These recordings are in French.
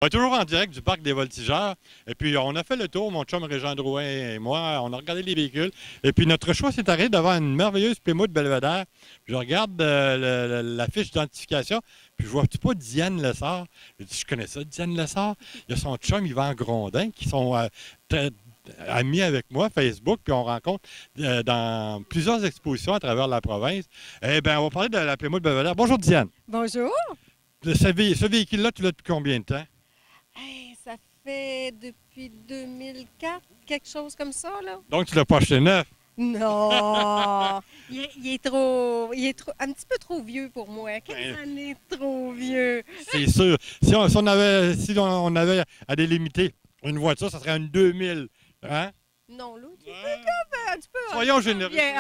On est toujours en direct du parc des Voltigeurs. Et puis, on a fait le tour, mon chum Régent Drouin et moi. On a regardé les véhicules. Et puis, notre choix s'est arrêté devant une merveilleuse Plymouth Belvedere. Puis, je regarde la fiche d'identification. Puis, je vois-tu pas Diane Lessard? Je dis, je connais ça, Diane Lessard. Il y a son chum Yvan Grondin qui sont très amis avec moi, Facebook. Puis, on rencontre dans plusieurs expositions à travers la province. Eh bien, on va parler de la Plymouth Belvedere. Bonjour, Diane. Bonjour. Ce véhicule-là, tu l'as depuis combien de temps? Hey, ça fait depuis 2004, quelque chose comme ça, là. Donc, tu l'as pas acheté neuf? Non! Il est trop, un petit peu trop vieux pour moi. Quelle année trop vieux? C'est sûr. Si on avait à délimiter une voiture, ça serait une 2000. Hein? Non, là, tu peux. Soyons généreux. Bien.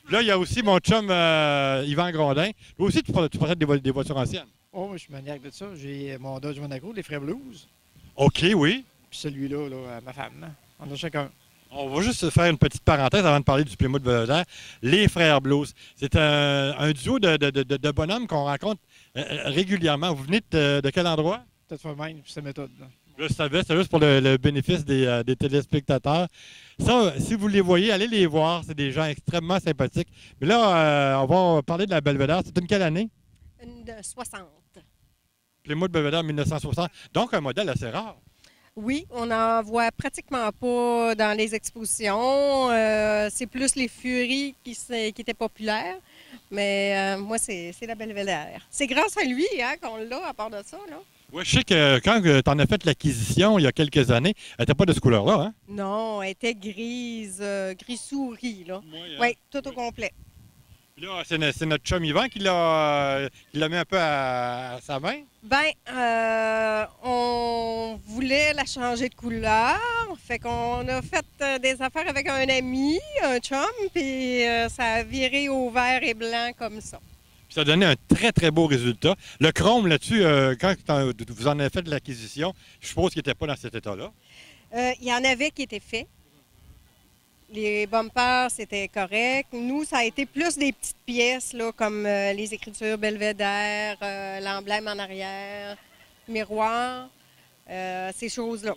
Là, il y a aussi mon chum Yvan Grondin. Lui aussi, tu possèdes des voitures anciennes. Oh, moi, je suis maniaque de ça. J'ai mon Dodge Monaco, les Frères Blues. OK, oui. Puis celui-là, ma femme. On a chacun. On va juste faire une petite parenthèse avant de parler du Plymouth Belvedere. Les Frères Blues, c'est un duo de bonhommes qu'on rencontre régulièrement. Vous venez de quel endroit? Peut-être moi-même, puis cette méthode. Là. Je savais, c'est juste pour le bénéfice des téléspectateurs. Ça, si vous les voyez, allez les voir. C'est des gens extrêmement sympathiques. Mais là, on va parler de la Belvedere. C'est une quelle année? Une de 60. Plymouth Belvedere 1960. Donc, un modèle assez rare. Oui, on n'en voit pratiquement pas dans les expositions. C'est plus les Furies qui étaient populaires. Mais moi, c'est la Belvedere. C'est grâce à lui qu'on l'a, à part de ça, là. Oui, je sais que quand tu en as fait l'acquisition, il y a quelques années, elle n'était pas de ce couleur-là, hein? Non, elle était grise, gris souris, là. Oui, tout au complet. Puis là, c'est notre chum Yvan qui l'a mis un peu à sa main. Bien, on voulait la changer de couleur. Fait qu'on a fait des affaires avec un ami, un chum, puis ça a viré au vert et blanc comme ça. Puis ça a donné un très, très beau résultat. Le chrome là-dessus, quand vous en avez fait de l'acquisition, je suppose qu'il n'était pas dans cet état-là. Il y en avait qui étaient faits. Les bumpers, c'était correct. Nous, ça a été plus des petites pièces, là, comme les écritures Belvédère, l'emblème en arrière, miroir, ces choses-là.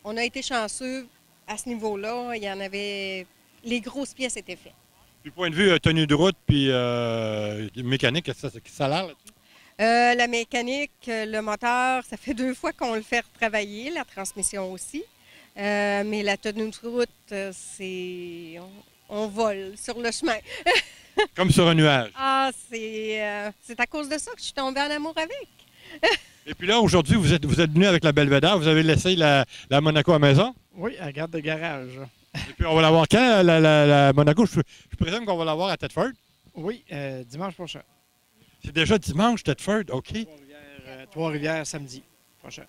On a été chanceux à ce niveau-là. Il y en avait... Les grosses pièces étaient faites. Du point de vue tenue de route puis mécanique, ça a l'air là-dessus? La mécanique, le moteur, ça fait 2 fois qu'on le fait retravailler, la transmission aussi. Mais la tenue de route, c'est... On vole sur le chemin. Comme sur un nuage. Ah, c'est à cause de ça que je suis tombée en amour avec. Et puis là, aujourd'hui, vous êtes venu avec la Belvedere. Vous avez laissé la Monaco à la maison? Oui, à la garde de garage. Et puis on va l'avoir quand, la Monaco? Je présume qu'on va l'avoir à Thetford. Oui, dimanche prochain. C'est déjà dimanche, Thetford, OK. Trois-Rivières, samedi prochain.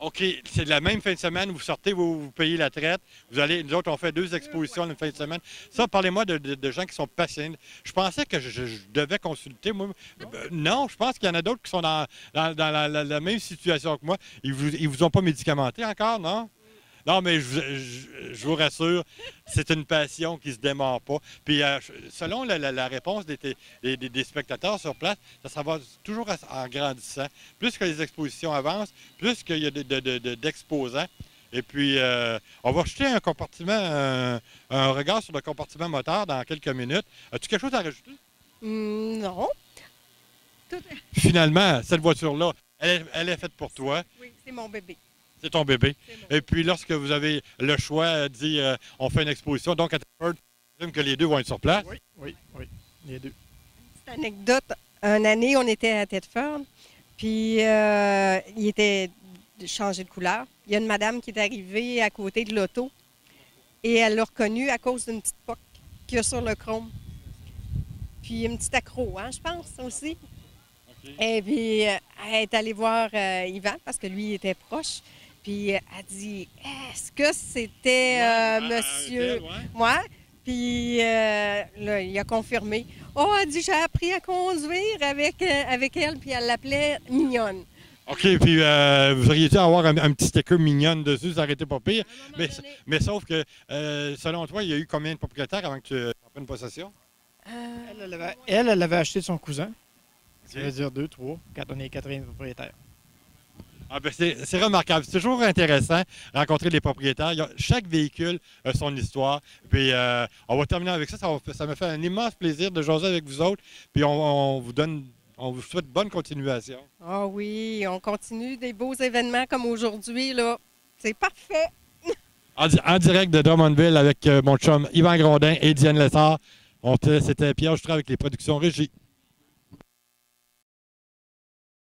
OK, c'est la même fin de semaine, vous sortez, vous payez la traite, nous autres, on fait 2 expositions une fin de semaine. Ça, parlez-moi de gens qui sont passionnés. Je pensais que je devais consulter, moi. Non, je pense qu'il y en a d'autres qui sont dans la même situation que moi. Ils vous ont pas médicamenté encore, non? Non, mais je vous rassure, c'est une passion qui se démarre pas. Puis, selon la réponse des spectateurs sur place, ça va toujours en grandissant. Plus que les expositions avancent, plus qu'il y a d'exposants. Et puis, on va jeter un regard sur le compartiment moteur dans quelques minutes. As-tu quelque chose à rajouter? Non. Finalement, cette voiture-là, elle est faite pour toi. Oui, c'est mon bébé. C'est ton bébé. Bon. Et puis, lorsque vous avez le choix, dit on fait une exposition, donc à Thetford, je présume que les deux vont être sur place. Oui, les deux. Petite anecdote, une année, on était à Thetford, puis il était changé de couleur. Il y a une madame qui est arrivée à côté de l'auto et elle l'a reconnu à cause d'une petite poque qu'il y a sur le chrome. Puis une petite accro, je pense, aussi. OK. Et puis, elle est allée voir Yvan parce que lui, il était proche. Puis, elle dit, est-ce que c'était monsieur... Moi. Puis, là, il a confirmé. Oh, elle dit, j'ai appris à conduire avec elle, puis elle l'appelait Mignonne. OK, puis vous auriez dû avoir un petit sticker mignonne dessus, ça aurait été pas pire. Mais sauf que, selon toi, il y a eu combien de propriétaires avant que tu en prennes possession? Elle l'avait acheté de son cousin. Ça veut dire 2, 3, quand on est 4e propriétaire. Ah ben c'est remarquable. C'est toujours intéressant de rencontrer les propriétaires. Chaque véhicule a son histoire. Puis on va terminer avec ça. Ça me fait un immense plaisir de jaser avec vous autres. Puis on vous souhaite bonne continuation. Ah oui, on continue des beaux événements comme aujourd'hui, là. C'est parfait. En direct de Drummondville avec mon chum Yvan Grondin et Diane Lessard. C'était Pierre Jutra avec les productions Régie.